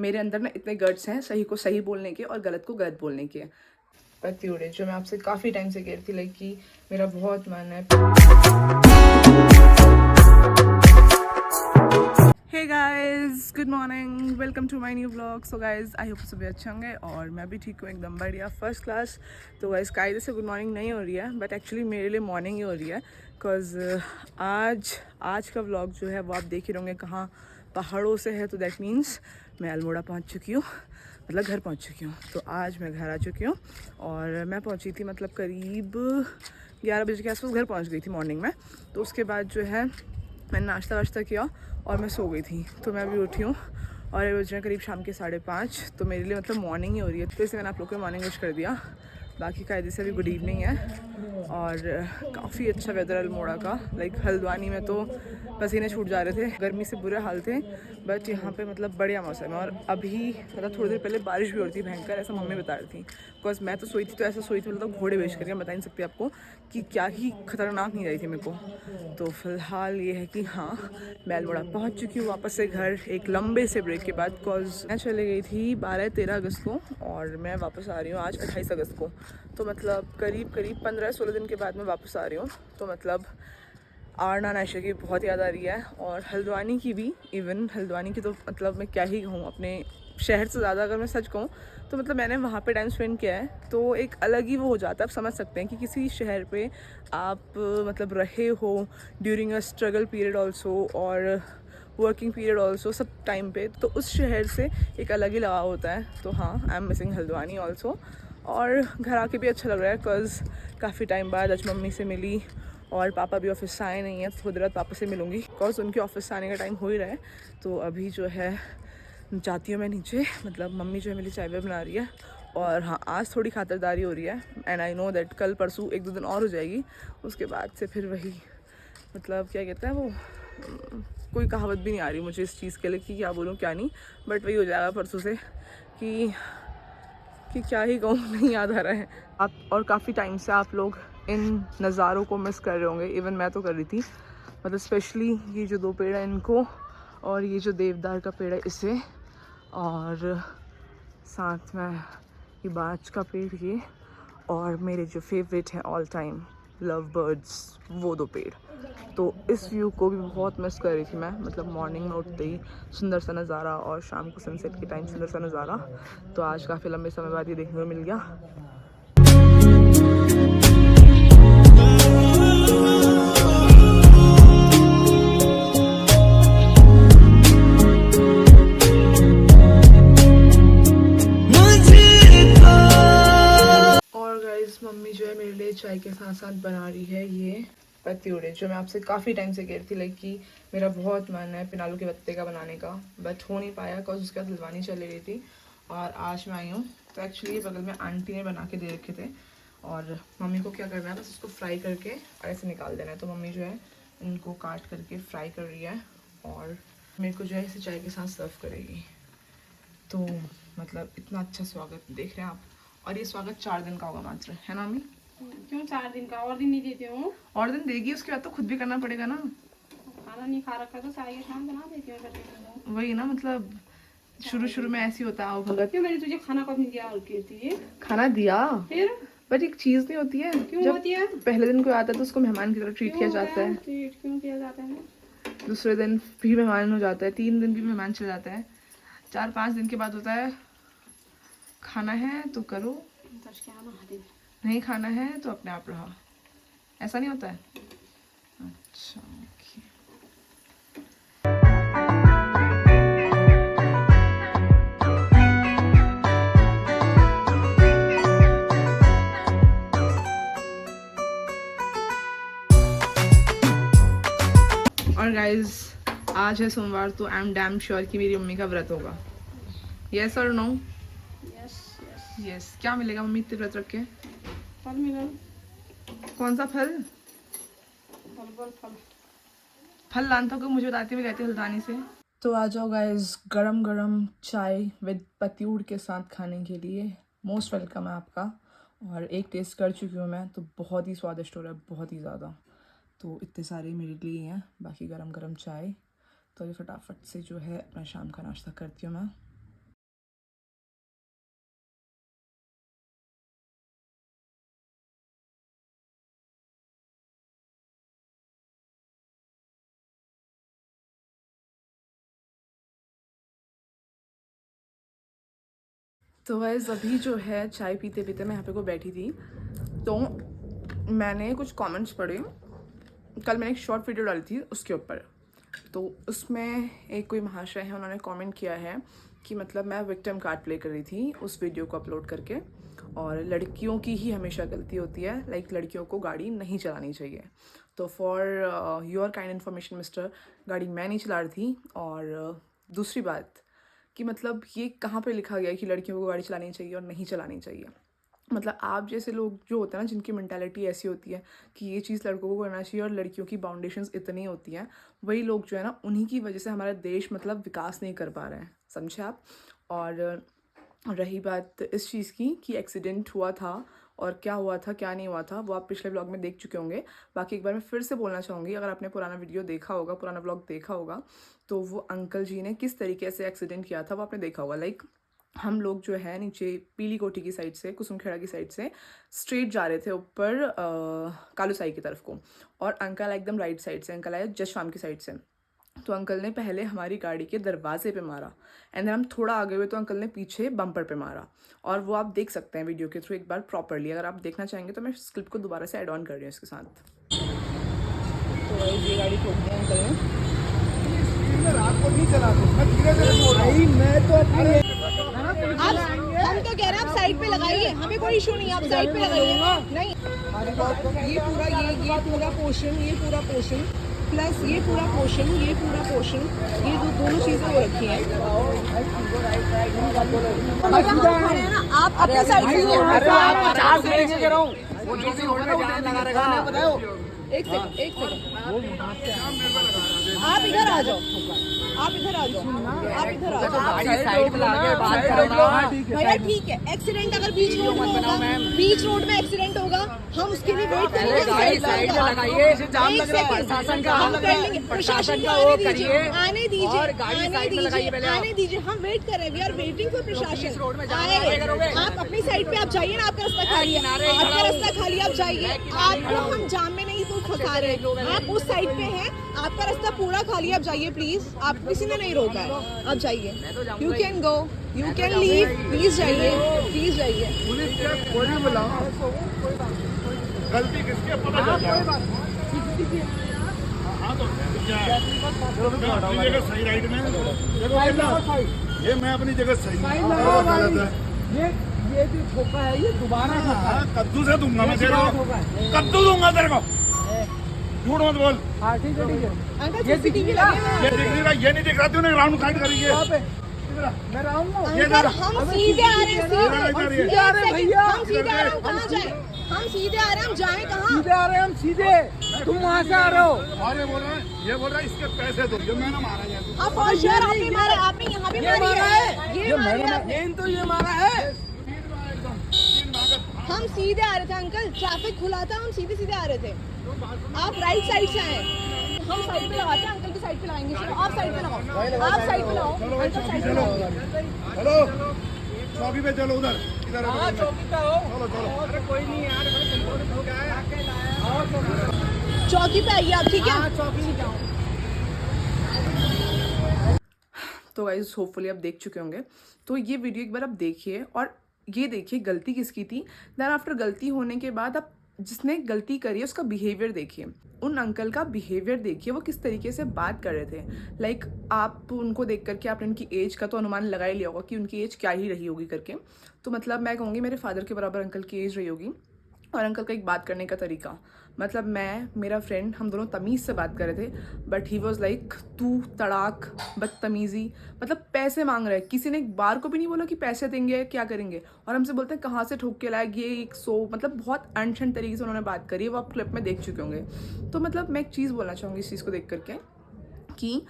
मेरे अंदर ना इतने गट्स हैं सही को सही बोलने के और गलत को गलत बोलने के। पतियोड़े जो मैं आपसे काफ़ी टाइम से कह रही थी, लाइक कि मेरा बहुत मन है। Hey guys, good morning, welcome to my new blog. So guys, I hope सभी अच्छे होंगे और मैं भी ठीक हूँ, एकदम बढ़िया, फर्स्ट क्लास। तो गाइस कायदे से गुड मॉर्निंग नहीं हो रही है, बट एक्चुअली मेरे लिए मॉर्निंग ही हो रही है, बिकॉज आज का व्लॉग जो है वो आप देख ही रहोगे कहाँ, पहाड़ों से है। तो दैट मीन्स मैं अल्मोड़ा पहुँच चुकी हूँ, मतलब घर पहुँच चुकी हूँ। तो आज मैं घर आ चुकी हूँ और मैं पहुँची थी मतलब करीब 11 बजे के आसपास घर पहुँच गई थी मॉर्निंग में। तो उसके बाद जो है मैंने नाश्ता वाश्ता किया और मैं सो गई थी। तो मैं अभी उठी हूँ और ये बज रहे हैं करीब शाम के 5:30। तो मेरे लिए मतलब मॉर्निंग ही हो रही है, तो इसलिए मैंने आप लोग को मॉर्निंग विश कर दिया। बाकी कायदे से अभी गुड इवनिंग है और काफ़ी अच्छा वेदर है अल्मोड़ा का। लाइक हल्द्वानी में तो पसीने छूट जा रहे थे, गर्मी से बुरे हाल थे, बट यहाँ पे मतलब बढ़िया मौसम है। और अभी मतलब थोड़ी देर पहले बारिश भी हो रही थी भयंकर, ऐसा मम्मी बता रही थी। बिकॉज मैं तो सोई थी, तो ऐसा सोई थी मतलब घोड़े बेच करके, बता नहीं सकती आपको कि क्या ही खतरनाक नहीं रही थी मेरे को। तो फिलहाल ये है कि हाँ, मैं अल्मोड़ा पहुँच चुकी हूँ वापस से घर एक लंबे से ब्रेक के बाद। बिकॉज मैं चले गई थी 12-13 अगस्त को और मैं वापस आ रही हूँ आज 28 अगस्त को। तो मतलब करीब 15-16 दिन के बाद मैं वापस आ रही हूँ। तो मतलब आरना नाशा की बहुत याद आ रही है और हल्द्वानी की भी। इवन हल्द्वानी की तो मतलब मैं क्या ही कहूँ, अपने शहर से ज़्यादा अगर मैं सच कहूँ तो मतलब मैंने वहाँ पे टाइम स्पेंड किया है, तो एक अलग ही वो हो जाता है। आप समझ सकते हैं कि किसी शहर पे आप मतलब रहे हो during a struggle period also और वर्किंग पीरियड ऑल्सो, सब टाइम पे, तो उस शहर से एक अलग ही लगाव होता है। तो हाँ, I am missing Haldwani also. और घर आके भी अच्छा लग रहा है, बिकॉज काफ़ी टाइम बाद आज मम्मी से मिली और पापा भी ऑफिस से आए नहीं हैं, तो थोड़ी देर बाद पापा से मिलूँगी, बिकॉज उनके ऑफिस से आने का टाइम हो ही रहा है। तो अभी जो है जाती हूँ मैं नीचे, मतलब मम्मी जो है मेरी चाय वाय बना रही है। और हाँ, आज थोड़ी खातिरदारी हो रही है एंड आई नो दैट कल परसों 1-2 दिन और हो जाएगी। उसके बाद से फिर वही, मतलब क्या कहते हैं वो, कोई कहावत भी नहीं आ रही मुझे इस चीज़ के लिए कि क्या बोलूँ क्या नहीं, बट वही हो जाएगा परसों से कि क्या ही कहूँ, नहीं याद आ रहा है। आप और काफ़ी टाइम से आप लोग इन नज़ारों को मिस कर रहे होंगे, इवन मैं तो कर रही थी। मतलब स्पेशली ये जो 2 पेड़ हैं इनको, और ये जो देवदार का पेड़ है इसे, और साथ में ये बाज का पेड़ ये, और मेरे जो फेवरेट हैं ऑल टाइम लव बर्ड्स, वो 2 पेड़। तो इस व्यू को भी बहुत मिस कर रही थी मैं, मतलब मॉर्निंग में उठते ही सुंदर सा नज़ारा और शाम को सनसेट के टाइम सुंदर सा नज़ारा। तो आज काफ़ी लंबे समय बाद ये देखने को मिल गया। और गाइस मम्मी जो है मेरे लिए चाय के साथ साथ बना रही है ये पत्तीउड़े, जो मैं आपसे काफ़ी टाइम से कह रही थी, लाइक कि मेरा बहुत मन है पिनालू के पत्ते का बनाने का, बट हो नहीं पाया बिकॉज उसके बाद हल्द्वानी चली गई थी और आज मैं आई हूँ। तो एक्चुअली बगल में आंटी ने बना के दे रखे थे और मम्मी को क्या करना है, बस उसको फ्राई करके ऐसे निकाल देना है। तो मम्मी जो है इनको काट करके फ्राई कर रही है और मेरे को जो है इसे चाय के साथ सर्व करेगी। तो मतलब इतना अच्छा स्वागत देख रहे हैं आप, और ये स्वागत 4 दिन का होगा मात्र, है ना मम्मी? क्यों 4 दिन का? और दिन नहीं देते हो? और दिन देगी, उसके बाद तो खुद भी करना पड़ेगा ना। खाना नहीं खा रखा तो चाय के शाम बना देती हूँ। वही ना, मतलब शुरू में ऐसी होता है, आओ भगत। क्यों मैंने तुझे खाना कब नहीं दिया? और कीर्ति खाना दिया, फिर बट एक चीज नहीं होती है, क्यों जब होती है? पहले दिन कोई आता है तो उसको मेहमान की तरह ट्रीट किया जाता है, ट्रीट क्यों किया जाता है? दूसरे दिन भी मेहमान हो जाता है, 3 दिन भी मेहमान चले जाता है, 4-5 दिन के बाद होता है खाना है तो करो, नहीं खाना है तो अपने आप रहा। ऐसा नहीं होता है? अच्छा, ओके। और गाइज आज है सोमवार, तो आई एम डैम श्योर कि मेरी मम्मी का व्रत होगा। यस और नो? Yes yes. यस। क्या मिलेगा मम्मी इतने व्रत रख के? फल मिला। कौन सा फल? फल फल लानता को मुझे बताती हुई रहती हल्द्वानी से। तो आ जाओ गाइज, गरम गरम चाय विद पत्तीउड़ के साथ खाने के लिए। मोस्ट वेलकम है आपका। और एक टेस्ट कर चुकी हूँ मैं, तो बहुत ही स्वादिष्ट हो रहा है, बहुत ही ज़्यादा। तो इतने सारे मेरे लिए हैं, बाकी गरम गरम चाय। तो ये फटाफट से जो है अपना शाम का नाश्ता करती हूँ मैं। तो वैसे अभी जो है चाय पीते पीते मैं यहाँ पे को बैठी थी, तो मैंने कुछ कमेंट्स पढ़े। कल मैंने एक शॉर्ट वीडियो डाली थी उसके ऊपर, तो उसमें एक कोई महाशय है, उन्होंने कमेंट किया है कि मतलब मैं विक्टिम कार्ड प्ले कर रही थी उस वीडियो को अपलोड करके, और लड़कियों की ही हमेशा गलती होती है, लाइक लड़कियों को गाड़ी नहीं चलानी चाहिए। तो for your kind information mister, गाड़ी मैं नहीं चला रही थी। और दूसरी बात कि मतलब ये कहाँ पे लिखा गया है कि लड़कियों को गाड़ी चलानी चाहिए और नहीं चलानी चाहिए। मतलब आप जैसे लोग जो होते हैं ना, जिनकी मेंटालिटी ऐसी होती है कि ये चीज़ लड़कों को करना चाहिए और लड़कियों की बाउंडेशंस इतनी होती हैं, वही लोग जो है ना, उन्हीं की वजह से हमारा देश मतलब विकास नहीं कर पा रहे हैं, समझे आप। और रही बात इस चीज़ की कि एक्सीडेंट हुआ था और क्या हुआ था क्या नहीं हुआ था, वो आप पिछले व्लॉग में देख चुके होंगे। बाकी एक बार मैं फिर से बोलना चाहूँगी, अगर आपने पुराना वीडियो देखा होगा, पुराना व्लॉग देखा होगा, तो वो अंकल जी ने किस तरीके से एक्सीडेंट किया था वो आपने देखा होगा। लाइक हम लोग जो है नीचे पीली कोठी की साइड से, कुसुमखेड़ा की साइड से स्ट्रेट जा रहे थे ऊपर कालूसाई की तरफ को, और अंकल एकदम राइट साइड से, अंकल आया जस्ट फार्म की साइड से। तो अंकल ने पहले हमारी गाड़ी के दरवाजे पे मारा, एंड देन हम थोड़ा आगे हुए तो अंकल ने पीछे बम्पर पे मारा। और वो आप देख सकते हैं वीडियो के थ्रू एक बार प्रॉपरली, अगर आप देखना चाहेंगे तो मैं इस क्लिप को दोबारा से ऐड ऑन कर रही हूँ इसके साथ। तो ये गाड़ी ठोक दी अंकल ने। रात को नहीं चलाते, मैं धीरे धीरे बोल रहा हूँ। मैं तो हम तो कह रहे हैं आप साइड पे लगाइए, हमें कोई इशू नहीं है, आप साइड पे लगाइए। नहीं, ये पूरा पोर्शन प्लस ये पूरा पोर्शन, ये दोनों चीजें हो रखी हैं। आप अपने साइड से एक सेकंड आप इधर आ जाओ, भैया ठीक है। एक्सीडेंट अगर बीच रोड में एक्सीडेंट होगा, हम उसके लिए वेट करेंगे। प्रशासन का आने दीजिए, हम वेट कर रहे हैं, वी आर वेटिंग फॉर प्रशासन आए। आप अपनी साइड पे आप जाइए ना, आपका रास्ता खाली है, आप जाइए। आपको हम जाम में नहीं तो फंसा रहे, आप उस साइड पे हैं, आपका रास्ता पूरा खाली, आप जाइए प्लीज। आप किसी ने नहीं रोका है, आप जाइए। You can go, you can leave, please जाइए। पुलिस के कोई बुलाओ, गलती किसकी पता चल जाए। अपनी जगह सही राइट में, ये मैं अपनी जगह सही गलत है। ये जो ठोका है ये दोबारा कद्दू से दूंगा मैं तेरे को, कद्दू दूंगा तेरे को, झूठ मत बोल। हाँ ठीक है। अंकल सीसीटीवी लगे हुए हैं। ये दिख नहीं रहा, ये नहीं दिख रहा, तूने राउंड साइड करी है। मैं राउंड अंकल हम सीधे आ रहे हैं, हम सीधे आ रहे हैं, कहाँ जाए? हम सीधे आ रहे हैं, हम जाए कहाँ? हम सीधे, तुम वहाँ से आ रहे हो। अरे बोल रहा है, ये बोल रहा है इसके पैसे दो, ये मैंने मारा है। आप फॉर श्योर आपने मारा, आपने यहाँ भी मारी है, ये मारा है। हम सीधे आ रहे थे अंकल, ट्रैफिक खुला था, हम सीधे आ रहे थे। आप राइट साइड से आए, हम साइड पे लगाते हैं, अंकल की साइड पे लगाएंगे। चलो आप साइड पे लगाओ, आप साइड पे लगाओ, अंकल साइड पे लगाओ। चलो चौकी पे चलो, उधर इधर चौकी पे हो। चलो अरे कोई नहीं यार, चौकी पे आइए आप, ठीक है? चौकी नहीं जाओ। तो गाइस होपफुली आप देख चुके होंगे, तो ये वीडियो एक बार आप देखिए और ये देखिए गलती किसकी थी। देन आफ्टर गलती होने के बाद आप जिसने गलती करी है उसका बिहेवियर देखिए, उन अंकल का बिहेवियर देखिए, वो किस तरीके से बात कर रहे थे। लाइक आप उनको देख करके आपने उनकी एज का तो अनुमान लगा ही लिया होगा कि उनकी एज क्या ही रही होगी करके। तो मतलब मैं कहूँगी मेरे फादर के बराबर अंकल की एज रही होगी। और अंकल का एक बात करने का तरीका, मतलब मैं मेरा फ्रेंड हम दोनों तमीज़ से बात कर रहे थे, बट ही वॉज लाइक तू तड़ाक, बदतमीज़ी, मतलब पैसे मांग रहे हैं। किसी ने एक बार को भी नहीं बोला कि पैसे देंगे क्या करेंगे, और हमसे बोलते हैं कहाँ से ठोक के लाए ये 100, मतलब बहुत अनशन तरीके से उन्होंने बात करी है, वो आप क्लिप में देख चुके होंगे। तो मतलब मैं एक चीज़ बोलना चाहूँगी इस चीज़ को देख करके कि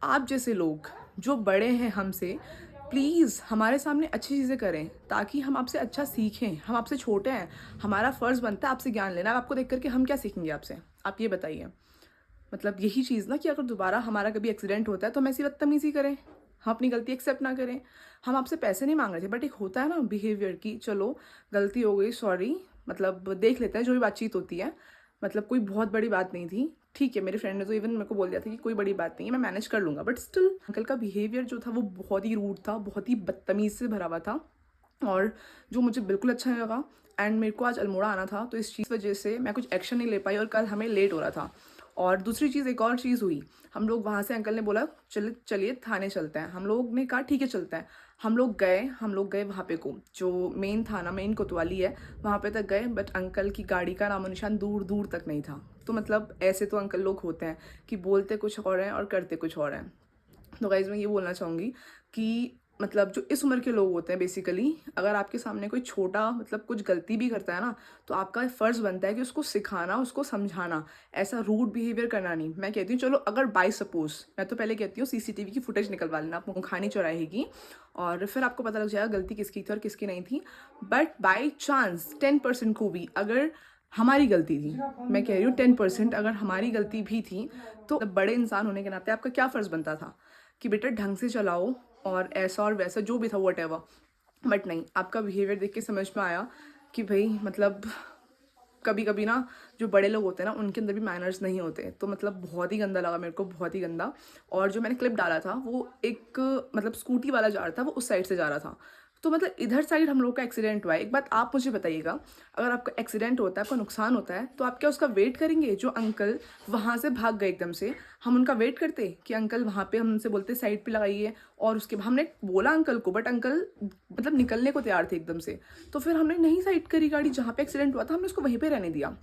आप जैसे लोग जो बड़े हैं हमसे, प्लीज़ हमारे सामने अच्छी चीज़ें करें ताकि हम आपसे अच्छा सीखें। हम आपसे छोटे हैं, हमारा फ़र्ज़ बनता है आपसे ज्ञान लेना। आपको देख करके हम क्या सीखेंगे आपसे, आप ये बताइए। मतलब यही चीज़ ना कि अगर दोबारा हमारा कभी एक्सीडेंट होता है तो हम ऐसी बदतमीज़ी करें, हम अपनी गलती एक्सेप्ट ना करें। हम आपसे पैसे नहीं मांग रहे थे, बट एक होता है ना बिहेवियर की, चलो गलती हो गई, सॉरी, मतलब देख लेते हैं, जो भी बातचीत होती है, मतलब कोई बहुत बड़ी बात नहीं थी, ठीक है। मेरे फ्रेंड ने तो इवन मेरे को बोल दिया था कि कोई बड़ी बात नहीं है, मैं मैनेज कर लूँगा, बट स्टिल अंकल का बिहेवियर जो था वो बहुत ही रूड था, बहुत ही बदतमीज़ से भरा हुआ था। और जो मुझे बिल्कुल अच्छा नहीं लगा, एंड मेरे को आज अल्मोड़ा आना था, तो इस चीज़ वजह से मैं कुछ एक्शन नहीं ले पाई और कल हमें लेट हो रहा था। और दूसरी चीज़, एक और चीज़ हुई, हम लोग वहाँ से, अंकल ने बोला चलिए थाने चलते हैं। हम लोग ने कहा ठीक है चलते हैं। हम लोग गए वहाँ पे को, जो मेन थाना, मेन कोतवाली है, वहाँ पे तक गए, बट अंकल की गाड़ी का नामो निशान दूर दूर तक नहीं था। तो मतलब ऐसे तो अंकल लोग होते हैं कि बोलते कुछ और हैं और करते कुछ और हैं। तो गाइज़ मैं ये बोलना चाहूँगी कि मतलब जो इस उम्र के लोग होते हैं बेसिकली, अगर आपके सामने कोई छोटा मतलब कुछ गलती भी करता है ना, तो आपका फ़र्ज़ बनता है कि उसको सिखाना, उसको समझाना, ऐसा रूड बिहेवियर करना नहीं। मैं कहती हूँ चलो अगर बाय सपोज़, मैं तो पहले कहती हूँ सीसीटीवी की फुटेज निकलवा लेना आप मुखानी चौराहे की, और फिर आपको पता लग जाएगा गलती किसकी थी और किसकी नहीं थी। बट बाई चांस 10% को भी अगर हमारी गलती थी, मैं कह रही हूँ 10% अगर हमारी गलती भी थी, तो बड़े इंसान होने के नाते आपका क्या फ़र्ज़ बनता था कि बेटा ढंग से चलाओ और ऐसा और वैसा जो भी था वट एवर। बट नहीं, आपका बिहेवियर देख के समझ में आया कि भाई मतलब कभी कभी ना जो बड़े लोग होते हैं ना, उनके अंदर भी मैनर्स नहीं होते। तो मतलब बहुत ही गंदा लगा मेरे को, बहुत ही गंदा। और जो मैंने क्लिप डाला था वो एक मतलब स्कूटी वाला जा रहा था, वो उस साइड से जा रहा था, तो मतलब इधर साइड हम लोग का एक्सीडेंट हुआ है। एक बात आप मुझे बताइएगा, अगर आपका एक्सीडेंट होता है, आपका नुकसान होता है, तो आप क्या उसका वेट करेंगे? जो अंकल वहाँ से भाग गए एकदम से, हम उनका वेट करते कि अंकल वहाँ पे, हम उनसे बोलते साइड पे लगाइए, और उसके बाद हमने बोला अंकल को, बट अंकल मतलब निकलने को तैयार थे एकदम से, तो फिर हमने नहीं साइड करी गाड़ी, जहाँ पे एक्सीडेंट हुआ था हमने उसको वहीं पर रहने दिया।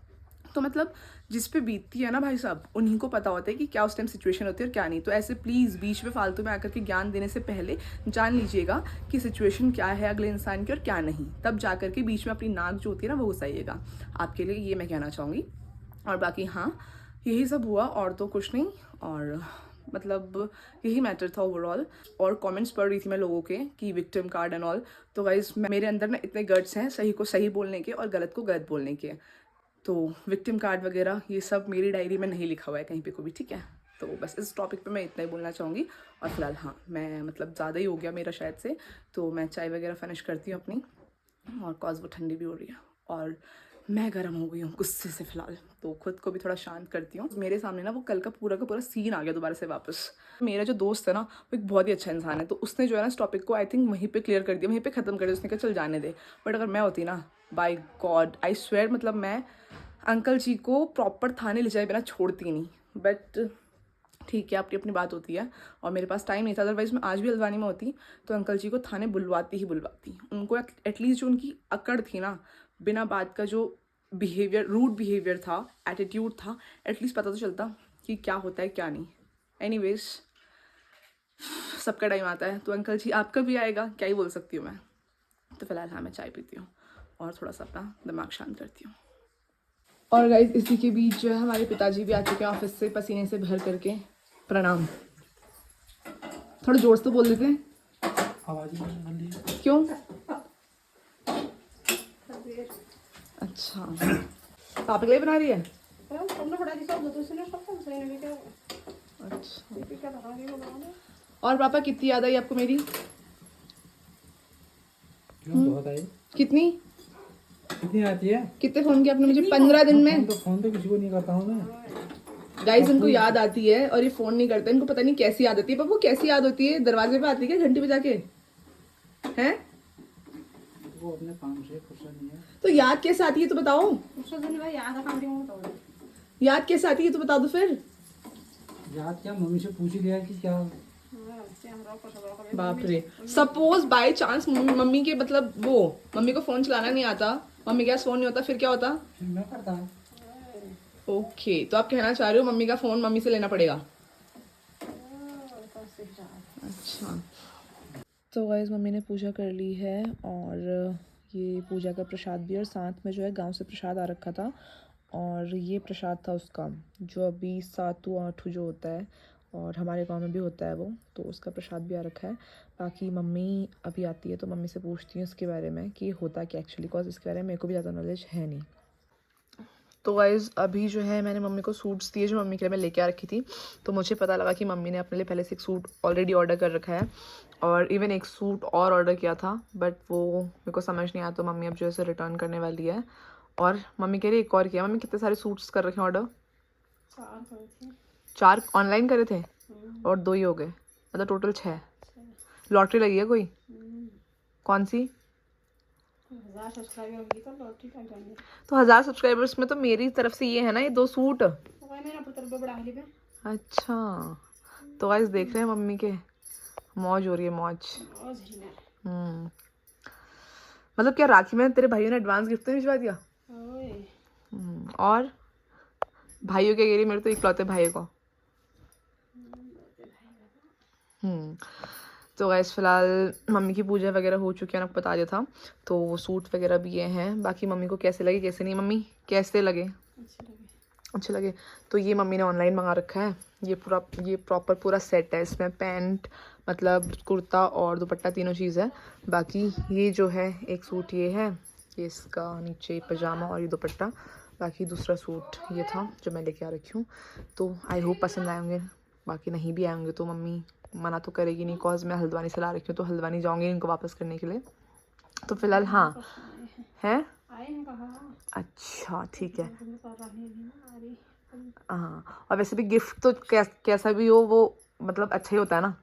तो मतलब जिस पे बीतती है ना भाई साहब, उन्हीं को पता होता है कि क्या उस टाइम सिचुएशन होती है और क्या नहीं। तो ऐसे प्लीज़ बीच में फालतू में आकर के ज्ञान देने से पहले जान लीजिएगा कि सिचुएशन क्या है अगले इंसान की और क्या नहीं, तब जा कर के बीच में अपनी नाक जो होती है ना वो घुसाइएगा। आपके लिए ये मैं कहना चाहूँगी। और बाकी हाँ, यही सब हुआ और तो कुछ नहीं। और मतलब यही मैटर था ओवरऑल। और कमेंट्स पढ़ रही थी मैं लोगों के कि विक्टिम कार्ड एंड ऑल, तो गाइस मेरे अंदर ना इतने गट्स हैं सही को सही बोलने के और गलत को गलत बोलने के। तो विक्टिम कार्ड वगैरह ये सब मेरी डायरी में नहीं लिखा हुआ है कहीं पे को भी, ठीक है। तो बस इस टॉपिक पे मैं इतना ही बोलना चाहूँगी। और फिलहाल हाँ, मैं मतलब ज़्यादा ही हो गया मेरा शायद से, तो मैं चाय वगैरह फिनिश करती हूँ अपनी, और कॉज वो ठंडी भी हो रही है और मैं गर्म हो गई हूँ गुस्से से फिलहाल, तो खुद को भी थोड़ा शांत करती हूँ। मेरे सामने ना वो कल का पूरा सीन आ गया दोबारा से वापस। मेरा जो दोस्त है ना वो एक बहुत ही अच्छा इंसान है, तो उसने जो है ना इस टॉपिक को आई थिंक वहीं पे क्लियर कर दिया, वहीं पे ख़त्म कर दिया। उसने कहा चल जाने दे। बट अगर मैं होती ना, बाय गॉड आई स्वेयर, मतलब मैं अंकल जी को प्रॉपर थाने ले जाए बिना छोड़ती नहीं। बट ठीक है, अपनी अपनी बात होती है और मेरे पास टाइम नहीं था, अदरवाइज़ मैं आज भी हल्द्वानी में होती तो अंकल जी को थाने बुलवाती ही बुलवाती। उनको एटलीस्ट जो उनकी अकड़ थी ना, बिना बात का जो बिहेवियर, रूड बिहेवियर था, एटीट्यूड था, एटलीस्ट पता तो चलता कि क्या होता है क्या नहीं। एनीवेज, सबका टाइम आता है, तो अंकल जी आपका भी आएगा, क्या ही बोल सकती हूँ मैं। तो फिलहाल हाँ, मैं चाय पीती हूँ और थोड़ा सा अपना दिमाग शांत करती हूँ। और गाइज इसी के बीच जो है हमारे पिताजी भी आ चुके हैं ऑफिस से पसीने से भर करके। प्रणाम। थोड़ा जोर से तो बोल देते हैं, आवाज क्यों? अच्छा, पापा के लिए बना रही है? अच्छा, और पापा कितनी याद आई आपको मेरी? बहुत आई। कितनी कितनी आती है? कितने फोन किए आपने मुझे 15 दिन में? फोन तो किसी को नहीं करता हूँ मैं। गाइस इनको याद आती है और ये फोन नहीं करते, इनको पता नहीं कैसी याद आती है। पापा कैसी याद होती है? दरवाजे पे आती है क्या घंटी बजा के? हैं? वो अपने काम से फुर्सत नहीं है। तो याद कैसे आती है तो बताओ। याद कैसे आती है तो बता दो फिर। याद क्या, मम्मी से पूछ ही लिया कि क्या। बाप रे, सपोज बाय चांस मम्मी के मतलब वो मम्मी को फोन चलाना नहीं आता, मम्मी के पास फोन नहीं होता, फिर क्या होता? फिर मैं करता। ओके, तो आप कहना चाह रहे हो मम्मी का फोन मम्मी से लेना पड़ेगा? अच्छा, तो गाइस मम्मी ने पूजा कर ली है और ये पूजा का प्रसाद भी, और साथ में जो है गांव से प्रसाद आ रखा था, और ये प्रसाद था उसका जो अभी 7-8 जो होता है और हमारे गांव में भी होता है वो, तो उसका प्रसाद भी आ रखा है। बाकी मम्मी अभी आती है तो मम्मी से पूछती हूँ इसके बारे में कि होता क्या एक्चुअली, बिकॉज इसके बारे में मेरे को भी ज़्यादा नॉलेज है नहीं। तो गाइज़ अभी जो है मैंने मम्मी को सूट्स दिए जो मम्मी के लिए मैं लेके आ रखी थी, तो मुझे पता लगा कि मम्मी ने अपने लिए पहले से एक सूट ऑलरेडी ऑर्डर कर रखा है और इवन एक सूट और ऑर्डर किया था, बट वो मेरे को समझ नहीं आया, तो मम्मी अब जो है रिटर्न करने वाली है। और मम्मी कह रही एक और किया। मम्मी कितने सारे सूट्स कर रखे हैं ऑर्डर? 4 ऑनलाइन करे थे और 2 ही हो गए, मतलब टोटल 6। लॉटरी लगी है कोई? कौन सी? 1000 सब्सक्राइबर होगी तो लॉटरी लग जाएंगे। तो 1000 सब्सक्राइबर्स में तो मेरी तरफ से ये है ना, ये 2 सूट। तो भाई मैंने अपनी तरफ पे बढ़ा ली पे। अच्छा, तो गाइस देख रहे हैं मम्मी के मौज हो रही है, मौज। और सही ना। मतलब क्या राखी में तेरे भाइयों ने एडवांस गिफ्ट नहीं भिजवा दिया? ओए और भाइयों के गिरी, मेरे तो इकलौते भाई को। तो गाइस फिलहाल मम्मी की पूजा वगैरह हो चुकी है, आपको बता दिया था। तो वो सूट वगैरह भी ये हैं। बाकी मम्मी को कैसे लगे कैसे नहीं, मम्मी कैसे लगे? अच्छे लगे। अच्छे लगे। तो ये मम्मी ने ऑनलाइन मंगा रखा है। ये प्रॉपर पूरा सेट है। इसमें पैंट मतलब कुर्ता और दुपट्टा तीनों चीज़ है। बाकी ये जो है एक सूट ये है, ये इसका नीचे पजामा और ये दुपट्टा। बाकी दूसरा सूट ये था जो मैं लेके आ रखी हूँ। तो आई होप पसंद आएंगे। बाकी नहीं भी आएंगे तो मम्मी मना तो करेगी नहीं, कॉज मैं हल्द्वानी से ला रखी हूँ, तो हल्द्वानी जाऊँगी इनको वापस करने के लिए। तो फिलहाल हाँ है। आए हैं कहा। अच्छा ठीक है। तुमने कर रही है ना अरे। हाँ, और वैसे भी गिफ्ट तो कैसा भी हो वो मतलब अच्छा ही होता है ना।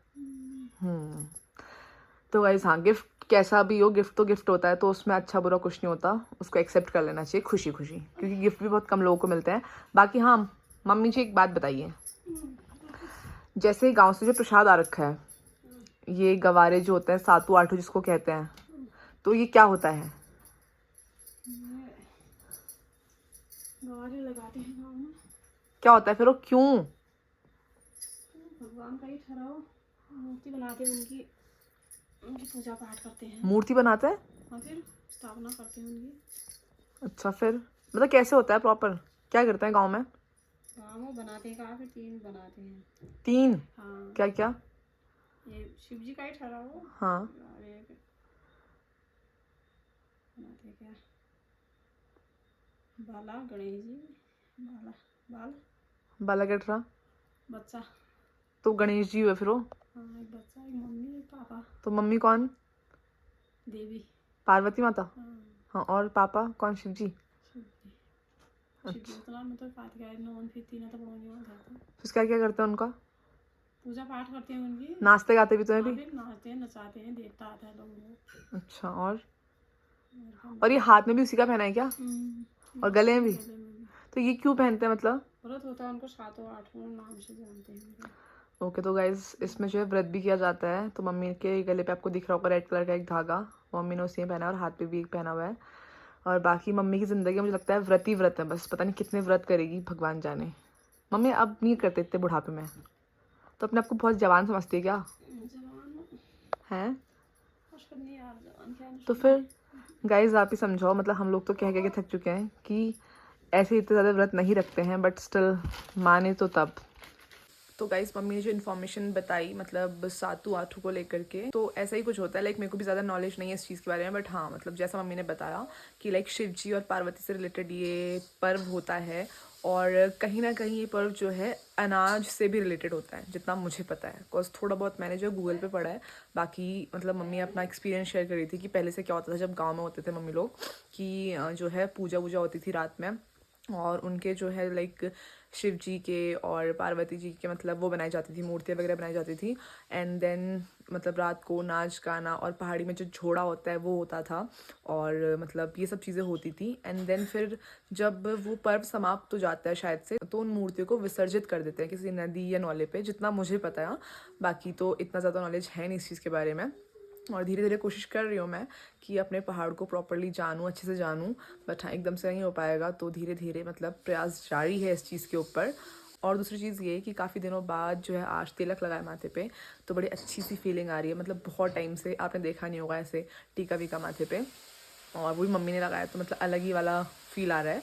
तो गाइस हाँ, गिफ्ट कैसा भी हो, गिफ्ट तो गिफ्ट होता है, तो उसमें अच्छा बुरा कुछ नहीं होता, उसको एक्सेप्ट कर लेना चाहिए खुशी खुशी, क्योंकि गिफ्ट भी बहुत कम लोगों को मिलते हैं। बाकी हाँ मम्मी जी एक बात बताइए, जैसे गांव से जो प्रसाद आ रखा है, ये गवारे जो होते हैं, सातू आठू जिसको कहते हैं, तो ये क्या होता है? गवारे लगाते हैं गाँव में। क्या होता है फिर वो, क्यों? भगवान का ही ठहराओ, मूर्ति बनाते हैं उनकी पूजा पाठ करते हैं। मूर्ति बनाते हैं? हाँ, फिर स्थापना करते हैं उनकी। अच्छा, फिर मतलब कैसे होता है प्रॉपर, क्या करते हैं गाँव में? गाँव में बनाते हैं कहा, फिर 3 बनाते हैं। 3? हाँ, क्या क्या? ये शिव जी का ही ठहराओ। हाँ, और एक बनाते हैं क्या, बाला गणेश जी, बाल बाला कटरा, बच्चा। तो गणेश जी हुए फिर वो। हाँ, एक बच्चा, एक मम्मी, एक पापा। तो मम्मी कौन? देवी। पार्वती माता। हाँ, हाँ, और पापा कौन? शिव जी। शिव जी उतना मतलब पाठ गए 9 फिर 3 तो पढ़ोगे वहाँ जाते हैं। फिर क्या क्या करते हैं उनका? पूजा पाठ करते हैं उनकी। नाचते गाते भी तो है हाँ, भी? फिर नाचते हैं नचाते हैं, देवता आता है लोग। अच्छा, और ये हाथ में भी उसी का पहना है क्या? और गले में भी? गले में भी। तो ये क्यों पहनते हैं मतलब? व्रत होता है उनको, 7 और 8 नाम से जानते हैं उनको। ओके, तो गाइज इसमें जो है व्रत भी किया जाता है। तो मम्मी के गले पे आपको दिख रहा होगा रेड कलर का एक धागा, मम्मी ने उसी में पहना है, और हाथ पे भी एक पहना हुआ है। और बाकी मम्मी की ज़िंदगी मुझे लगता है व्रत ही व्रत है, बस पता नहीं कितने व्रत करेगी भगवान जाने। मम्मी अब नहीं करते इतने बुढ़ापे में, तो अपने आपको बहुत जवान समझती है क्या? जवान हैं? कुछ नहीं यार, जवान क्या तो फिर गाइज आप ही समझाओ, मतलब हम लोग तो कह के थक चुके हैं कि ऐसे इतने ज़्यादा व्रत नहीं रखते हैं, बट स्टिल माने तो तब। तो गाइस मम्मी ने जो इन्फॉर्मेशन बताई मतलब सातू आठू को लेकर के, तो ऐसा ही कुछ होता है। लाइक मेरे को भी ज़्यादा नॉलेज नहीं है इस चीज़ के बारे में, बट हाँ मतलब जैसा मम्मी ने बताया कि लाइक शिव जी और पार्वती से रिलेटेड ये पर्व होता है, और कहीं ना कहीं ये पर्व जो है अनाज से भी रिलेटेड होता है, जितना मुझे पता है, बिकॉज थोड़ा बहुत मैंने जो गूगल पे पढ़ा है। बाकी मतलब मम्मी अपना एक्सपीरियंस शेयर कर रही थी कि पहले से क्या होता था जब गाँव में होते थे मम्मी लोग, कि जो है पूजा वूजा होती थी रात में, और उनके जो है लाइक शिव जी के और पार्वती जी के मतलब वो बनाई जाती थी, मूर्तियाँ वगैरह बनाई जाती थी। एंड देन मतलब रात को नाच गाना, और पहाड़ी में जो झोड़ा होता है वो होता था, और मतलब ये सब चीज़ें होती थी। एंड देन फिर जब वो पर्व समाप्त हो जाता है शायद से, तो उन मूर्तियों को विसर्जित कर देते हैं किसी नदी या नाले पे, जितना मुझे पता है। बाकी तो इतना ज़्यादा नॉलेज है नहीं इस चीज़ के बारे में, और धीरे धीरे कोशिश कर रही हूँ मैं कि अपने पहाड़ को प्रॉपर्ली जानूँ, अच्छे से जानूँ, बट हाँ एकदम से नहीं हो पाएगा। तो धीरे धीरे मतलब प्रयास जारी है इस चीज़ के ऊपर। और दूसरी चीज़ ये कि काफ़ी दिनों बाद जो है आज तिलक लगाए माथे पे, तो बड़ी अच्छी सी फीलिंग आ रही है। मतलब बहुत टाइम से आपने देखा नहीं होगा ऐसे टीका वीका माथे पे, और वो भी मम्मी ने लगाया, तो मतलब अलग ही वाला फील आ रहा है।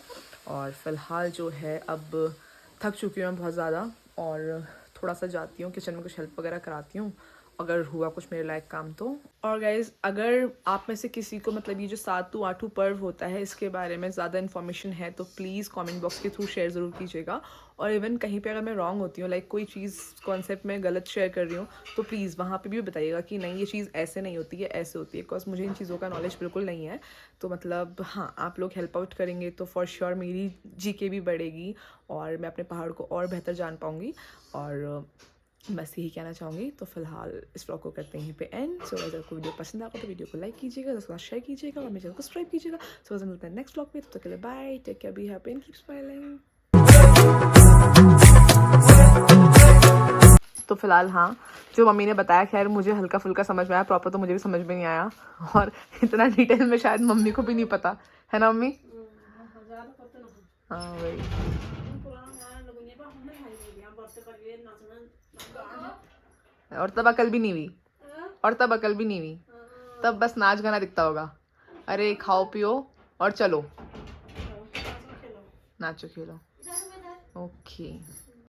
और फ़िलहाल जो है अब थक चुकी हूँ मैं बहुत ज़्यादा, और थोड़ा सा जाती हूँ किचन में कुछ हेल्प वगैरह कराती हूँ, अगर हुआ कुछ मेरे लायक काम तो। और गाइज़ अगर आप में से किसी को मतलब ये जो सातू आठू पर्व होता है इसके बारे में ज़्यादा इन्फॉर्मेशन है, तो प्लीज़ कमेंट बॉक्स के थ्रू शेयर ज़रूर कीजिएगा। और इवन कहीं पे अगर मैं रॉन्ग होती हूँ, लाइक कोई चीज़ कॉन्सेप्ट में गलत शेयर कर रही हूँ, तो प्लीज़ वहाँ पे भी बताइएगा कि नहीं ये चीज़ ऐसे नहीं होती है, ऐसे होती है, बिकॉज मुझे इन चीज़ों का नॉलेज बिल्कुल नहीं है। तो मतलब हाँ आप लोग हेल्प आउट करेंगे तो फॉर श्योर मेरी जीके भी बढ़ेगी, और मैं अपने पहाड़ को और बेहतर जान पाऊँगी। और बस यही कहना चाहूँगी। तो फिलहाल इस व्लॉग को करते हैं यहीं पे एंड। सो अगर आपको वीडियो पसंद आएगा तो वीडियो को लाइक कीजिएगा, उसके बाद शेयर कीजिएगा और मेरे चैनल को सब्सक्राइब कीजिएगा। सो अगर मिलते हैं नेक्स्ट व्लॉग में, तब तक के लिए bye, take care, be happy and keep smiling. तो फिलहाल हाँ, जो मम्मी ने बताया खैर मुझे हल्का फुल्का समझ में आया, प्रॉपर तो मुझे भी समझ में नहीं आया और इतना डिटेल में शायद मम्मी को भी नहीं पता है ना मम्मी। हाँ वही। और तब अकल भी नहीं हुई, और तब अकल भी नहीं हुई, तब बस नाच गाना दिखता होगा। अरे खाओ पियो और चलो, नाचो खेलो। ओके।